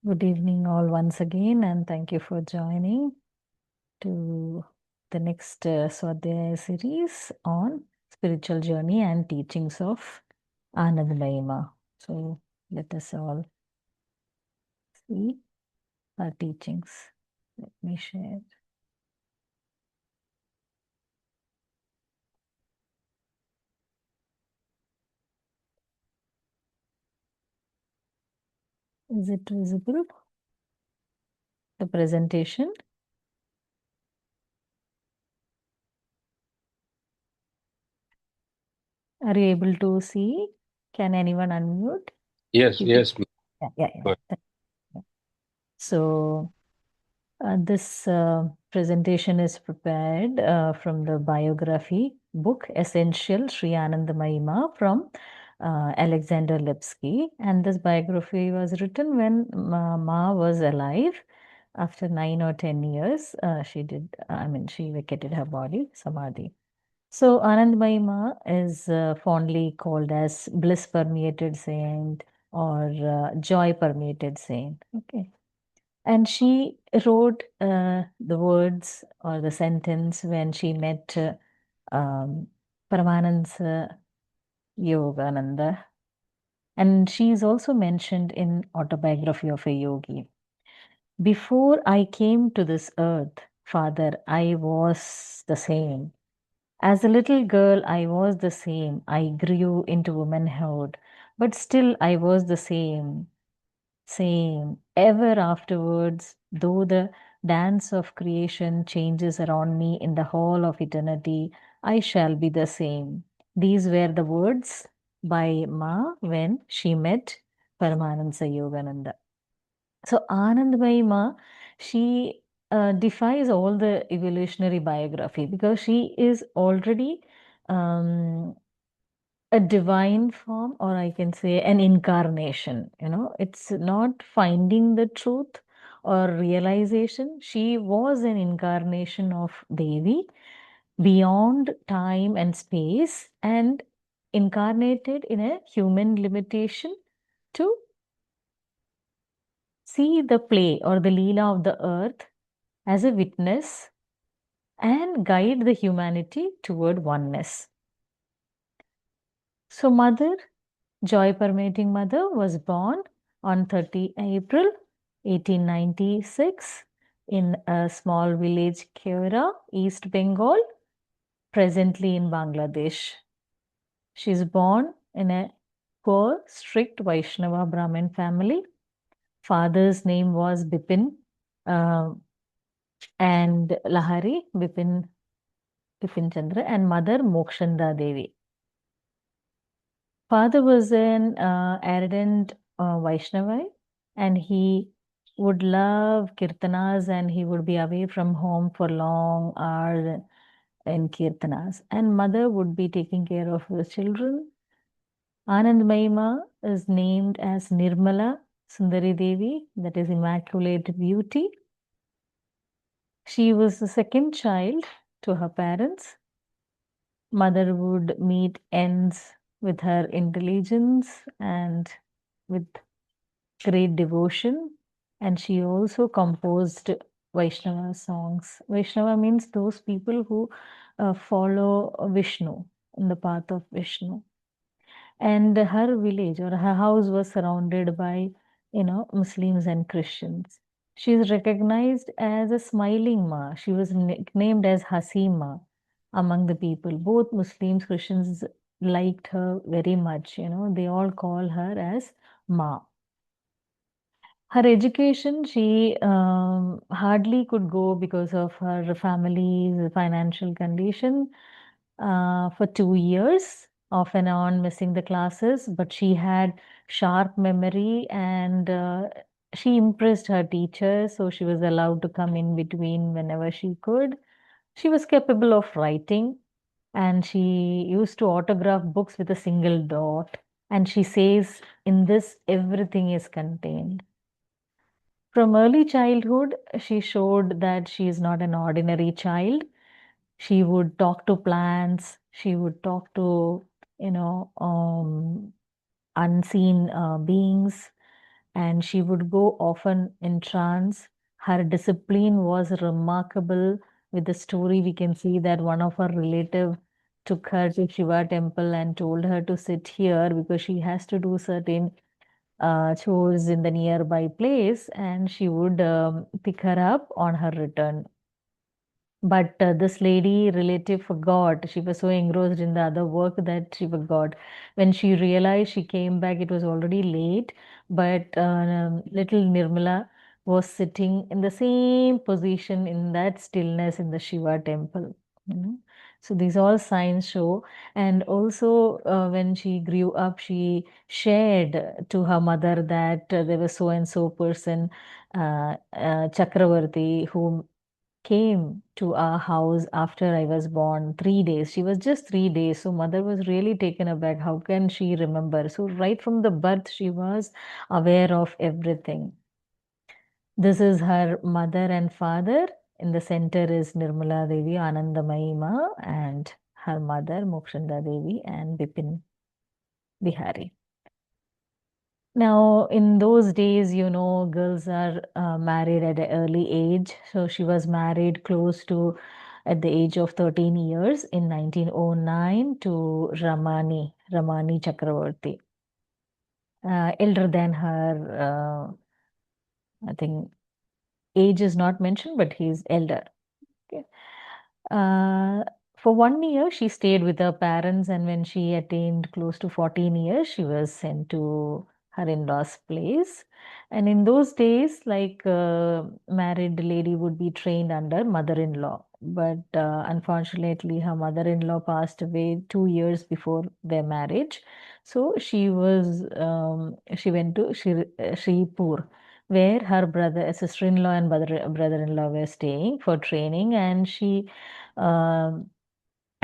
Good evening, all, once again, and thank you for joining to the next Swadhyaya series on spiritual journey and teachings of Anandamaayi Ma. So let us all see our teachings. Let me share. Is it visible? The presentation? Are you able to see? Can anyone unmute? Yes, You yes. yeah. Good. So this presentation is prepared from the biography book Essential Sri Anandamaayi Ma from Alexander Lipsky. And this biography was written when Ma was alive. After 9 or 10 years, she vacated her body, Samadhi. So Anandamaayi Ma is fondly called as bliss permeated saint or joy permeated saint. Okay. And she wrote the words or the sentence when she met Paramananda Yogananda. And she is also mentioned in Autobiography of a Yogi. Before I came to this earth, Father, I was the same. As a little girl, I was the same. I grew into womanhood, but still I was the same. Same. Ever afterwards, though the dance of creation changes around me in the hall of eternity, I shall be the same. These were the words by Ma when she met Paramahansa Yogananda. So Anandamaayi Ma, she defies all the evolutionary biography because she is already um, a divine form, or I can say an incarnation. It's not finding the truth or realization. She was an incarnation of Devi beyond time and space and incarnated in a human limitation to see the play or the Leela of the earth as a witness and guide the humanity toward oneness. So, Mother, Joy Permeating Mother, was born on 30 April 1896 in a small village, Kera, East Bengal, presently in Bangladesh. She is born in a poor, strict Vaishnava Brahmin family. Father's name was Bipin and Lahari, Bipin Chandra, and mother Mokshanda Devi. Father was an ardent Vaishnava, and he would love kirtanas, and he would be away from home for long hours in kirtanas. And mother would be taking care of the children. Anandamaayi Ma is named as Nirmala Sundari Devi, that is Immaculate Beauty. She was the second child to her parents. Mother would meet ends with her intelligence and with great devotion. And she also composed Vaishnava songs. Vaishnava means those people who follow Vishnu, in the path of Vishnu. And her village or her house was surrounded by, Muslims and Christians. She is recognized as a smiling Ma. She was nicknamed as Hasima among the people. Both Muslims, Christians liked her very much. They all call her as Ma. Her education, she hardly could go because of her family's financial condition for 2 years, off and on missing the classes. But she had sharp memory and she impressed her teachers, so she was allowed to come in between whenever she could. She was capable of writing and she used to autograph books with a single dot. And she says, in this, everything is contained. From early childhood, she showed that she is not an ordinary child. She would talk to plants, she would talk to, unseen beings. and she would go often in trance. Her discipline was remarkable. With the story, we can see that one of her relative took her to Shiva temple and told her to sit here because she has to do certain chores in the nearby place, and she would pick her up on her return. But this lady relative forgot. She was so engrossed in the other work that she forgot. When she realized she came back, it was already late. But little Nirmala was sitting in the same position in that stillness in the Shiva temple. You know? So these all signs show. And also, when she grew up, she shared to her mother that there was so and so person, Chakravarti, who came to our house after I was born, 3 days. She was just 3 days. So mother was really taken aback. How can she remember? So right from the birth, she was aware of everything. This is her mother and father. In the center is Nirmala Devi, Anandamaayi Ma, and her mother, Mokshanda Devi, and Bipin Bihari. Now, in those days, girls are married at an early age. So she was married close to at the age of 13 years in 1909 to Ramani Chakravarti, elder than her. I think age is not mentioned, but he's elder. Okay. Uh, for 1 year, she stayed with her parents, and when she attained close to 14 years, she was sent to her in-laws' place. And in those days, like married lady would be trained under mother-in-law. But unfortunately, her mother-in-law passed away 2 years before their marriage. So she went to Shripur, where her sister-in-law and brother-in-law were staying for training, and she um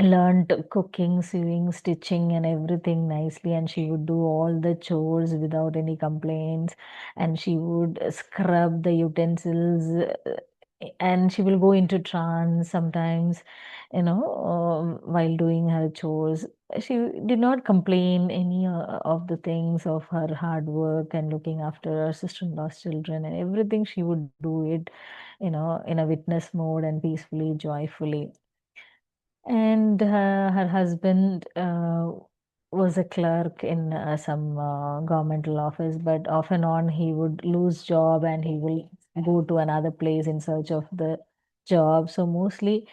learned cooking, sewing, stitching, and everything nicely. And she would do all the chores without any complaints. And she would scrub the utensils, and she will go into trance sometimes, while doing her chores. She did not complain any of the things of her hard work and looking after her sister-in-law's children and everything. She would do it, in a witness mode and peacefully, joyfully. And her husband was a clerk in some governmental office, but off and on he would lose job and he will go to another place in search of the job. So mostly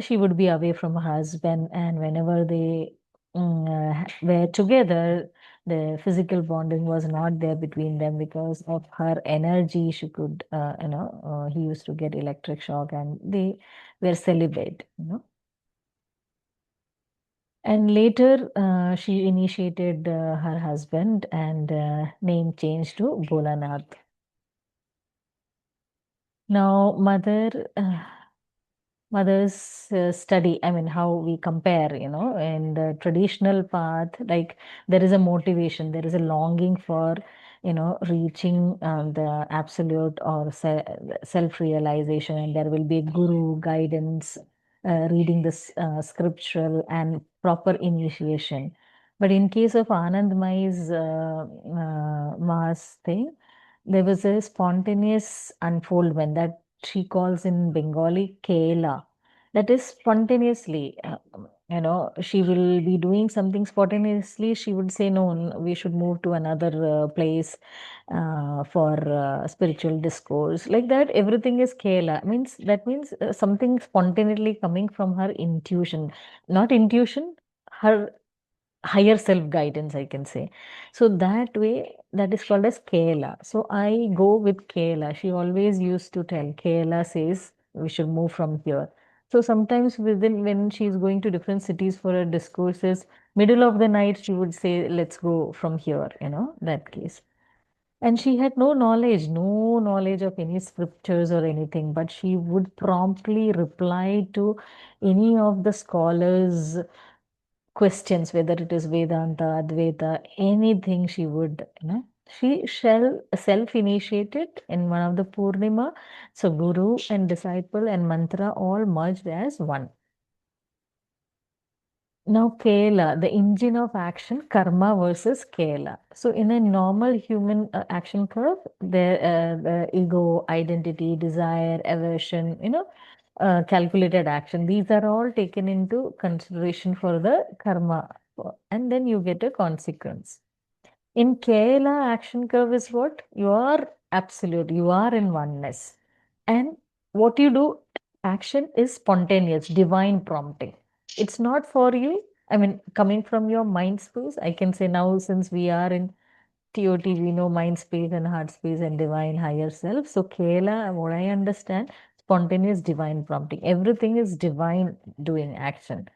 she would be away from her husband, and whenever they were together, the physical bonding was not there between them because of her energy. She could, he used to get electric shock, and they were celibate. And later, she initiated her husband and name changed to Bolanath. Now, mother's study, I mean, how we compare, in the traditional path, like there is a motivation, there is a longing for, reaching the absolute or self-realization, and there will be guru guidance, reading this scriptural and proper initiation. But in case of Anandmai's mass thing, there was a spontaneous unfoldment that she calls in Bengali Kela. That is spontaneously, she will be doing something spontaneously. She would say, no, we should move to another place for spiritual discourse. Like that, everything is Kela. That means something spontaneously coming from her intuition. Not intuition, her higher self guidance, I can say. So that way, that is called as Kayla. So I go with Kayla. She always used to tell, Kayla says we should move from here. So sometimes when she's going to different cities for her discourses, middle of the night she would say, let's go from here, that case. And she had no knowledge of any scriptures or anything, but she would promptly reply to any of the scholars' questions, whether it is Vedanta, Advaita, anything she would, she shall self-initiated in one of the Purnima. So guru and disciple and mantra all merged as one. Now, Kela, the engine of action, karma versus Kela. So, in a normal human action curve, there the ego, identity, desire, aversion, calculated action. These are all taken into consideration for the karma, and then you get a consequence. In Kela, action curve is what? You are absolute, you are in oneness. And what you do, action is spontaneous, divine prompting. It's not for you. I mean, coming from your mind space, I can say now since we are in TOT, we know mind space and heart space and divine higher self. So, Kela, what I understand, spontaneous divine prompting. Everything is divine doing action,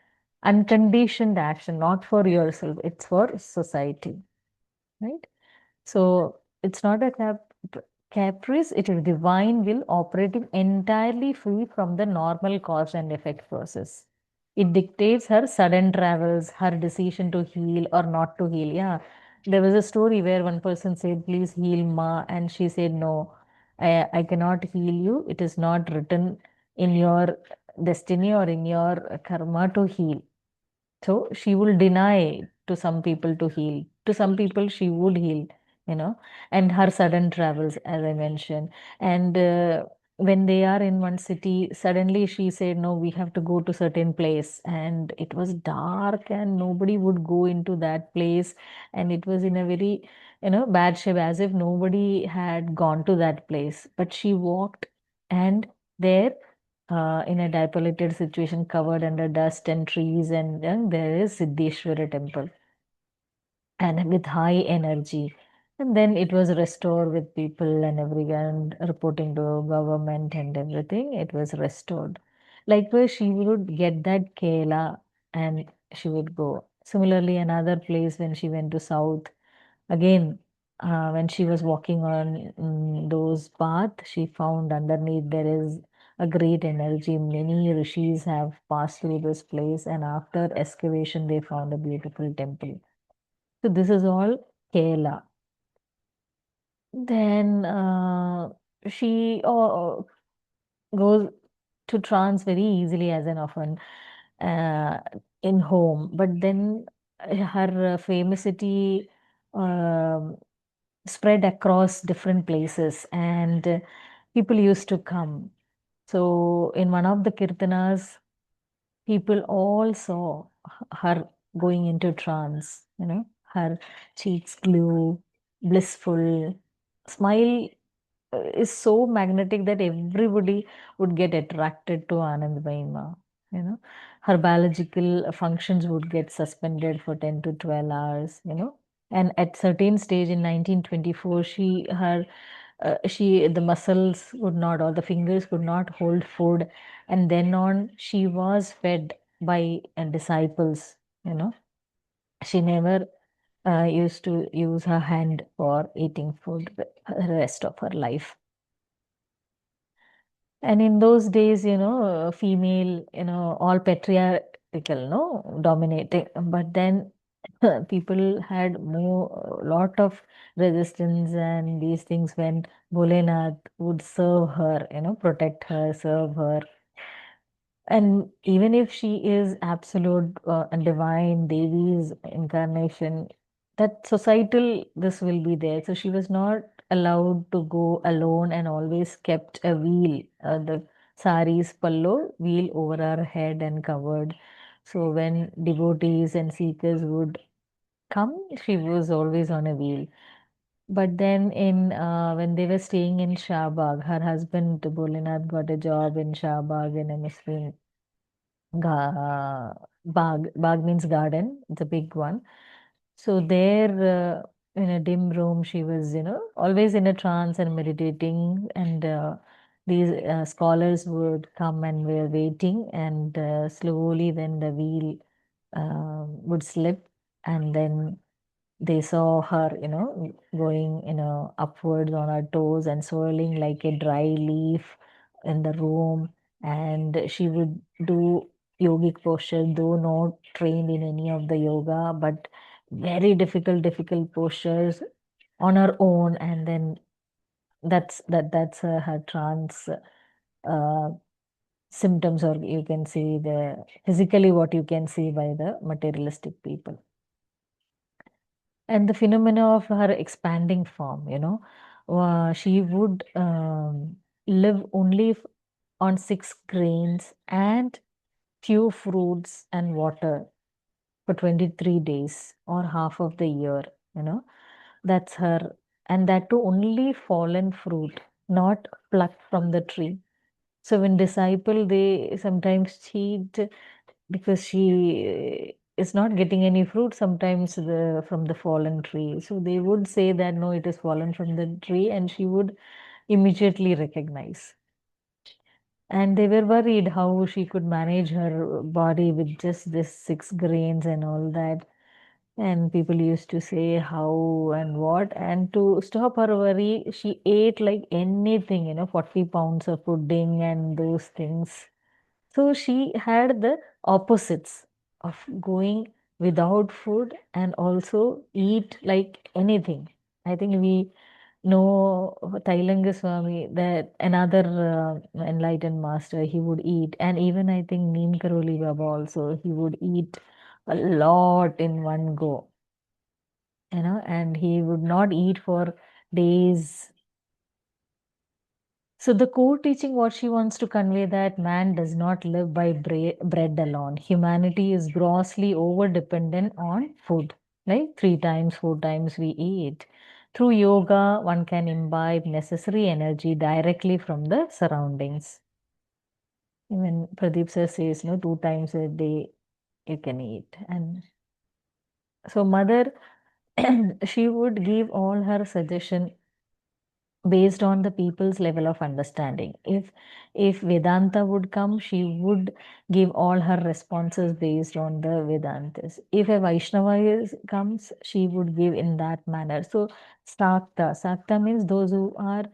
unconditioned action, not for yourself, it's for society, right? So it's not a caprice, it is divine will operating entirely free from the normal cause and effect process. It dictates her sudden travels, her decision to heal or not to heal. Yeah, there was a story where one person said, please heal Ma, and she said, no, I cannot heal you. It is not written in your destiny or in your karma to heal. So she will deny to some people to heal. To some people, she would heal, and her sudden travels, as I mentioned. And when they are in one city, suddenly she said, no, we have to go to certain place. And it was dark and nobody would go into that place. And it was in a very, bad shape, as if nobody had gone to that place. But she walked and there in a depopulated situation covered under dust and trees, and there is Siddheshwara temple and with high energy. And then it was restored with people and everyone reporting to government and everything. It was restored. Likewise, she would get that Kela and she would go. Similarly, another place when she went to South, again, when she was walking on those paths, she found underneath there is a great energy. Many rishis have passed through this place, and after excavation, they found a beautiful temple. So this is all Kerala. Then she goes to trance very easily as an orphan uh, in home, but then her famosity um spread across different places, and people used to come. So in one of the kirtanas, people all saw her going into trance, her cheeks glow, blissful, smile is so magnetic that everybody would get attracted to Anandamaayi Ma. Her biological functions would get suspended for 10 to 12 hours, and at certain stage in 1924, the muscles would not, or the fingers could not hold food, and then on she was fed by disciples. You know, she never used to use her hand for eating food the rest of her life. And in those days, female, all patriarchal, no, dominating. But then people had lot of resistance and these things when Bholenath would serve her, protect her, serve her. And even if she is absolute and divine Devi's incarnation, that societal this will be there. So she was not allowed to go alone and always kept a wheel, the sari's pallo wheel over her head and covered. So when devotees and seekers would come, she was always on a wheel. But then in when they were staying in Shahbag, her husband Bholinath got a job in Shahbag in a Muslim Bag means garden. It's a big one. So there, in a dim room, she was, always in a trance and meditating. And these scholars would come and were waiting, and slowly then the wheel would slip, and then they saw her, going, upwards on her toes and swirling like a dry leaf in the room. And she would do yogic posture, though not trained in any of the yoga, but very difficult postures on her own. And then that's her trance uh, symptoms, or you can see the physically what you can see by the materialistic people. And the phenomena of her expanding form, she would live only on 6 grains and few fruits and water for 23 days or half of the year, you know. That's her. And that too only fallen fruit, not plucked from the tree. So when disciple, they sometimes cheat because she is not getting any fruit sometimes from the fallen tree. So they would say that no, it is fallen from the tree, and she would immediately recognize. And they were worried how she could manage her body with just this 6 grains and all that. And people used to say how and what. And to stop her worry, she ate like anything, 40 pounds of pudding and those things. So she had the opposites of going without food and also eat like anything. I think we know Tailanga Swami, that another enlightened master, he would eat. And even I think Neem Karoli Baba also, he would eat a lot in one go, and he would not eat for days. So the core teaching, what she wants to convey, that man does not live by bread alone. Humanity is grossly over dependent on food. Like 3 times, 4 times we eat. Through yoga, one can imbibe necessary energy directly from the surroundings. Even Pradeep sir says, no, 2 times a day you can eat. And so mother, she would give all her suggestion based on the people's level of understanding. If Vedanta would come, she would give all her responses based on the Vedantas. If a Vaishnava comes, she would give in that manner. So Sakta means those who are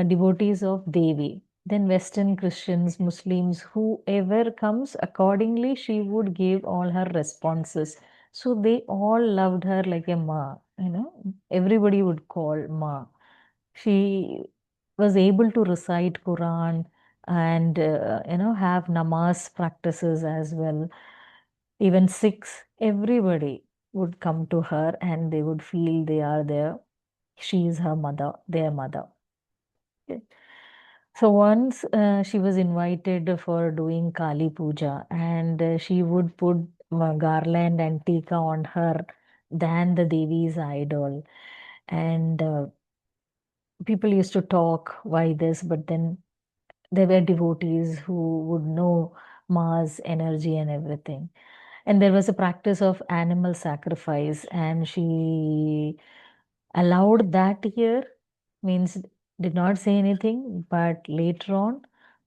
devotees of Devi. Then Western Christians, Muslims, whoever comes, accordingly she would give all her responses. So they all loved her like a ma, everybody would call ma. She was able to recite Quran and have namaz practices as well. Even Sikhs, everybody would come to her and they would feel they are there. She is her mother, their mother. Okay. So once she was invited for doing Kali Puja, and she would put garland and tika on her than the Devi's idol. And people used to talk why this, but then there were devotees who would know Ma's energy and everything. And there was a practice of animal sacrifice, and she allowed that here, means did not say anything, but later on,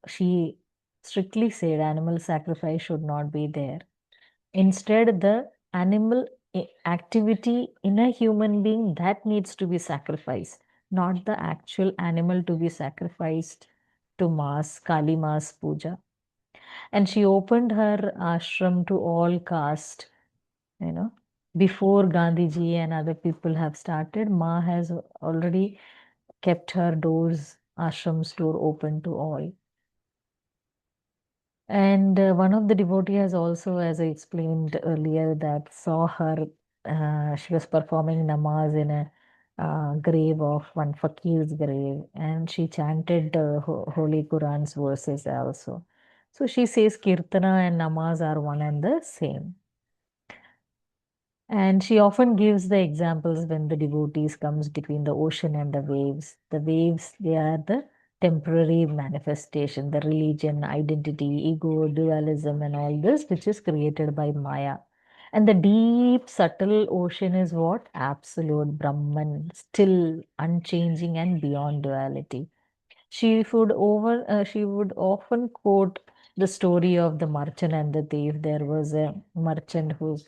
she strictly said animal sacrifice should not be there. Instead, the animal activity in a human being, that needs to be sacrificed, not the actual animal to be sacrificed to Ma's, Kali Ma's puja. And she opened her ashram to all caste, you know. Before Gandhiji and other people have started, Ma has already kept her doors, ashram's door open to all. And one of the devotee has also, as I explained earlier, that saw her, she was performing namaz in a grave of one fakir's grave, and she chanted Holy Quran's verses also. So she says Kirtana and namaz are one and the same. And she often gives the examples when the devotees comes between the ocean and the waves. The waves, they are the temporary manifestation, the religion, identity, ego, dualism, and all this, which is created by Maya. And the deep, subtle ocean is what? Absolute Brahman, still, unchanging, and beyond duality. She would often quote the story of the merchant and the thief. There was a merchant who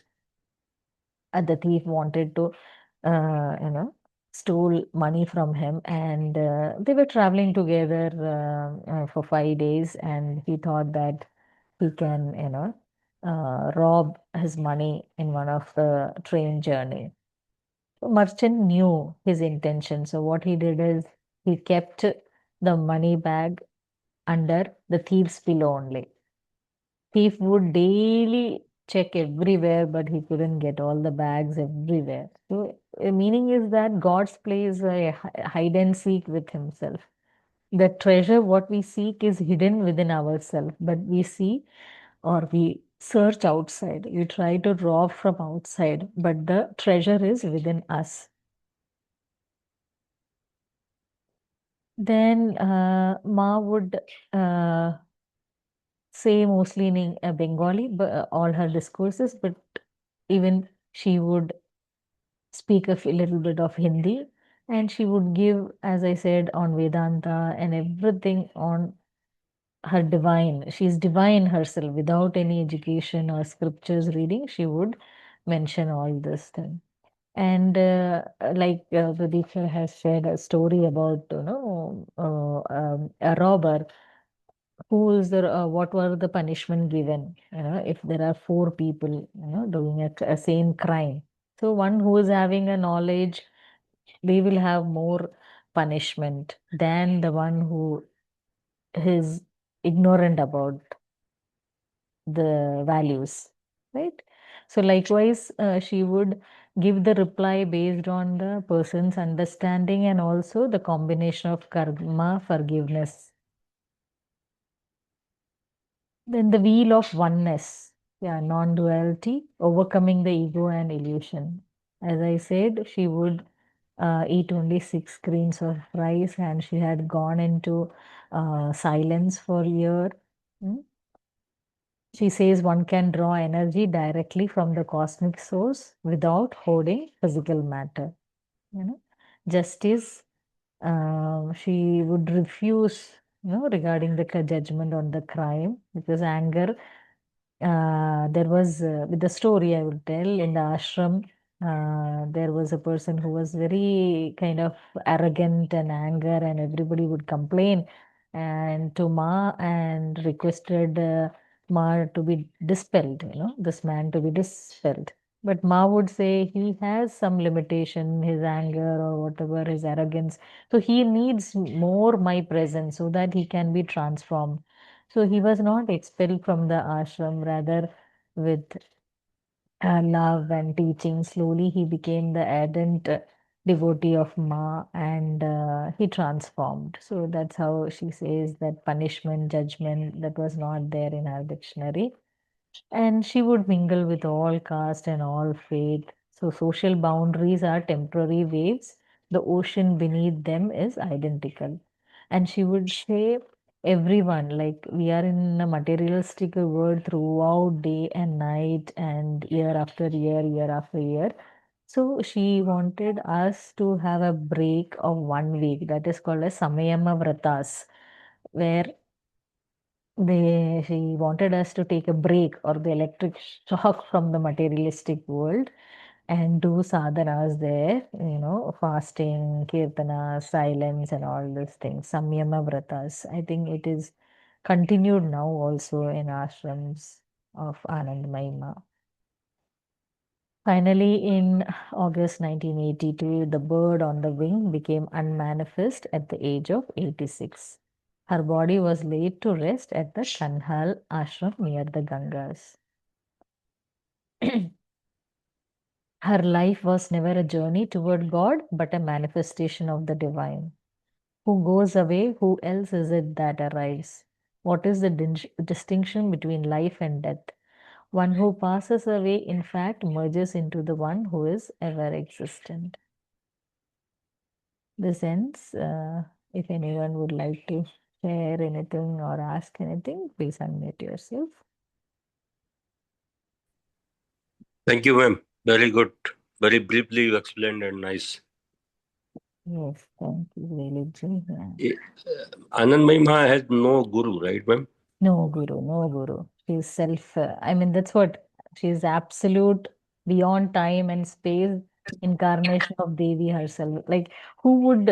the thief wanted to, stole money from him, and they were traveling together for 5 days, and he thought that he can, rob his money in one of the train journey. So merchant knew his intention, so what he did is he kept the money bag under the thief's pillow only. Thief would daily check everywhere, but he couldn't get all the bags everywhere. So, meaning is that God's plays a hide and seek with himself. The treasure, what we seek, is hidden within ourselves, but we see or we search outside. We try to rob from outside, but the treasure is within us. Then Ma would uh, say mostly in Bengali, but all her discourses, but even she would speak a little bit of Hindi, and she would give, as I said, on Vedanta and everything on her divine. She's divine herself without any education or scriptures reading. She would mention all this thing. And like Pradeep sir has shared a story about, a robber who is the what were the punishment given, if there are four people, doing a same crime. So one who is having a knowledge, they will have more punishment than the one who is ignorant about the values, right? So likewise, she would give the reply based on the person's understanding and also the combination of karma forgiveness. Then the wheel of oneness, yeah, non-duality, overcoming the ego and illusion. As I said, she would eat only 6 grains of rice, and she had gone into silence for a year. Mm. She says one can draw energy directly from the cosmic source without holding physical matter. You know, justice. She would refuse, regarding the judgment on the crime, because anger, there was with the story I will tell in the ashram. There was a person who was very kind of arrogant and anger, and everybody would complain and to Ma and requested Ma to be dispelled, this man to be dispelled. But Ma would say he has some limitation, his anger or whatever, his arrogance. So he needs more my presence so that he can be transformed. So he was not expelled from the ashram, rather, with love and teaching. Slowly, he became the ardent devotee of Ma, and he transformed. So that's how she says that punishment, judgment, that was not there in her dictionary. And she would mingle with all caste and all faith. So social boundaries are temporary waves. The ocean beneath them is identical. And she would say, everyone, like we are in a materialistic world throughout day and night and year after year, year after year. So she wanted us to have a break of 1 week. That is called as Samayama Vratas, where she wanted us to take a break or the electric shock from the materialistic world and do sadhanas there, fasting, kirtana, silence, and all these things, samyama vratas. I think it is continued now also in ashrams of Anandamaayi Ma. Finally, in August 1982, the bird on the wing became unmanifest at the age of 86. Her body was laid to rest at the Kanhal ashram near the Gangas. Her life was never a journey toward God, but a manifestation of the divine. Who goes away, who else is it that arrives? What is the distinction between life and death? One who passes away, in fact, merges into the one who is ever existent. This ends. If anyone would like to share anything or ask anything, please unmute yourself. Thank you, ma'am. Very good. Very briefly you explained and nice. Yes, thank you, Liliji. Yeah. Anandamaayi Ma has no guru, right, ma'am? No guru, no guru. She's self, I mean, that's what she's absolute beyond time and space incarnation of Devi herself. Like, who would,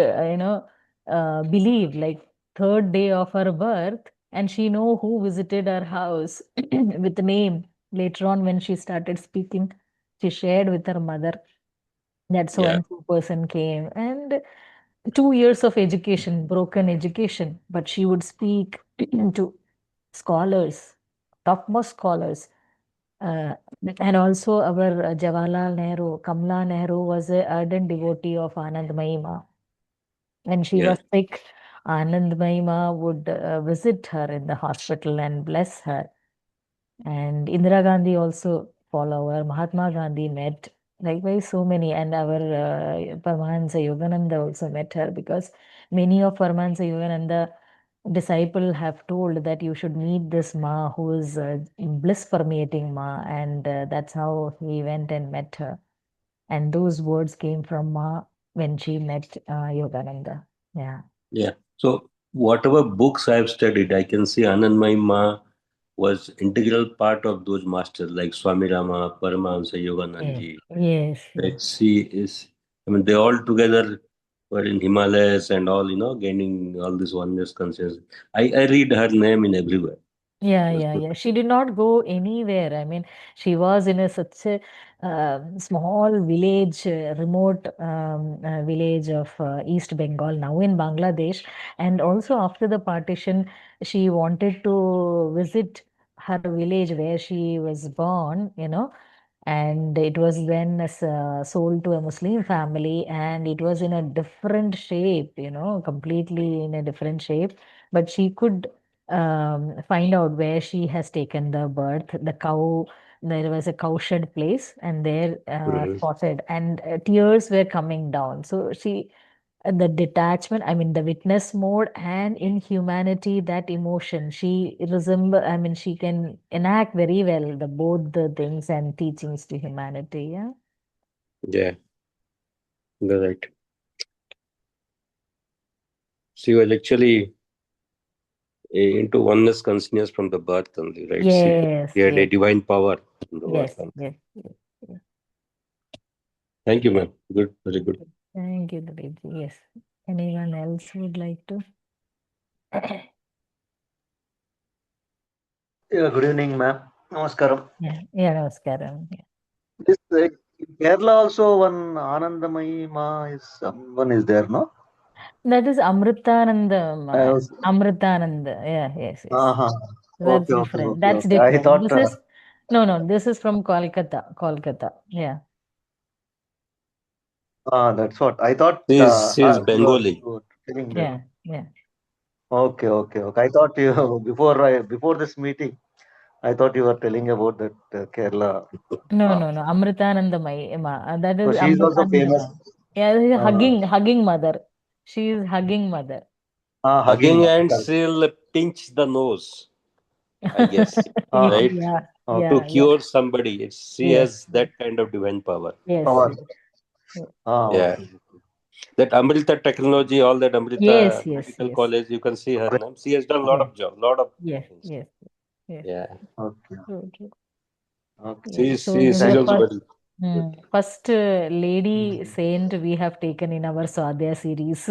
believe, like, third day of her birth, and she know who visited her house with the name. Later on, when she started speaking, she shared with her mother that so Yeah. and so person came. And 2 years of education, broken education, but she would speak to scholars, topmost scholars. Uh, and also our Jawaharlal Nehru, Kamla Nehru was a ardent devotee of Anandamayi Ma. When she Yeah. was sick, Anandamayi Ma would visit her in the hospital and bless her. And Indira Gandhi also follow her. Mahatma Gandhi met, likewise so many, and our Paramahansa Yogananda also met her, because many of Paramahansa Yogananda disciple have told that you should meet this Ma who is bliss permeating Ma, and that's how he went and met her. And those words came from Ma when she met Yogananda. Yeah. Yeah. So whatever books I've studied, I can see Anandamayi Ma was integral part of those masters like Swami Rama, Paramahansa Yes, Yogananji. yes, yes. Like she is, I mean, they all together were in Himalayas and all, gaining all this oneness consciousness. I read her name in everywhere. Yeah, That's yeah, good. yeah. She did not go anywhere. I mean, she was in a such a small village, remote village of East Bengal, now in Bangladesh. And also after the partition, she wanted to visit her village where she was born, and it was then sold to a Muslim family, and it was in a different shape, completely in a different shape. But she could find out where she has taken the birth. The cow, there was a cowshed place, and there Mhm. spotted, and tears were coming down. So she, the detachment, I mean, the witness mode, and in humanity, that emotion, she resemble, I mean, she can enact very well the both the things and teachings to humanity. Yeah. Yeah, you're right. She was actually into oneness consciousness from the birth only, right? Yes, She had a yes, divine power from the birth yes, only. yes, yes, yes. Thank you, ma'am. Good, very good. Okay. Thank you, Dilip. Yes. Anyone else would like to? Yeah, good evening, ma'am. Namaskaram. Yeah, yeah, Namaskaram. Yeah. This in Kerala also one Anandamayi Ma is someone is there, no? That is I Amritananda. was, Amritananda. Yeah, yes, yes. uh-huh. That's Okay, okay, different. okay, That's okay. I different. thought, This is no, no. This is from Kolkata. Kolkata. Yeah. that's what I thought. She is You Bengali. were telling that. Yeah. Yeah. Okay, okay, okay. I thought you before this meeting, I thought you were telling about that Kerala. No, Uh, no, no. Amritananda Ma. That so is she is also Amritananda famous. Ma. Yeah, this is Uh, hugging mother. She is hugging mother. Hugging Hugging mother. and Correct. she'll pinch the nose, I guess, Uh-huh. right? Yeah. To Yeah. Okay. Yeah. cure somebody. She Yes. has that kind of divine power. Yes. Power. Yes. Yeah. Okay. That Amrita technology, all that Yes. Amrita Yes. Medical Yes. College, you can see her name. She has done a lot Yes. of job, lot of Yes. things. Yes. Yes. Yeah. Okay. True, true. Okay. Yeah. She's So she's this is she's the Thank you. also first, very good. first lady saint we have taken in our Swadhyaya series.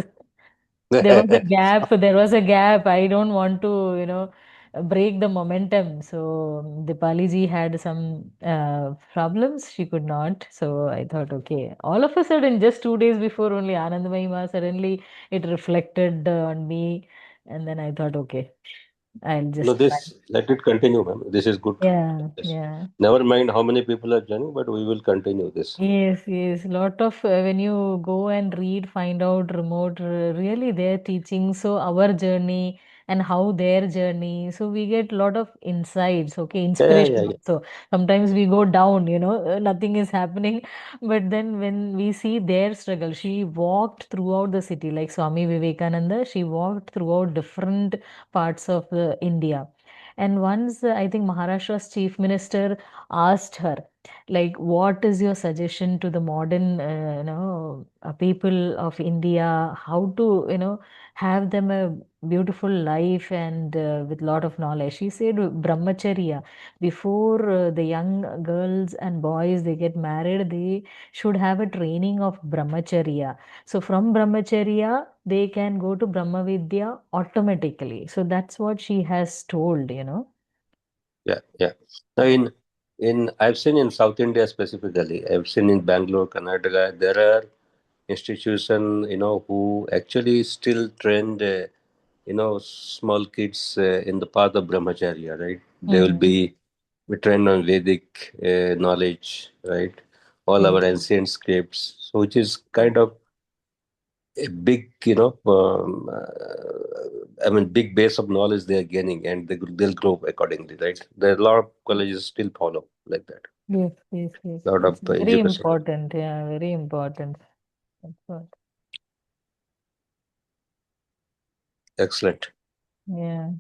There was a gap. There was a gap. I don't want to, break the momentum. So Dipali ji had some problems. She could not. So I thought, okay. All of a sudden, just 2 days before only Anandamayi Ma, suddenly it reflected on me. And then I thought, okay, I'll No, just try. this let it continue, ma'am. This is good. Yeah, Yes. yeah. Never mind how many people are joining, but we will continue this. Yes, yes. Lot of when you go and read, find out remote, really their teaching. So our journey and how their journey. So we get lot of insights. Okay, Yeah, inspiration yeah, yeah. also. Sometimes we go down, nothing is happening. But then when we see their struggle, she walked throughout the city like Swami Vivekananda. She walked throughout different parts of India. And once I think Maharashtra's chief minister asked her like what is your suggestion to the modern people of India, how to have them a beautiful life and with lot of knowledge. She said brahmacharya, before the young girls and boys they get married, they should have a training of brahmacharya. So from brahmacharya they can go to brahmavidya automatically. So that's what she has told. Yeah, yeah. Now in I've seen in South India specifically, I've seen in Bangalore, Karnataka, there are institution, who actually still trained small kids in the path of brahmacharya, right? They will be trained on Vedic knowledge, right? All Yes. our ancient scripts, so which is kind of a big, I mean, big base of knowledge they are gaining, and they'll grow accordingly, right? There are a lot of colleges still follow like that. Yes, yes, yes. Lot of It's very education. important. Yeah, very important. That's what. Excellent. Yeah.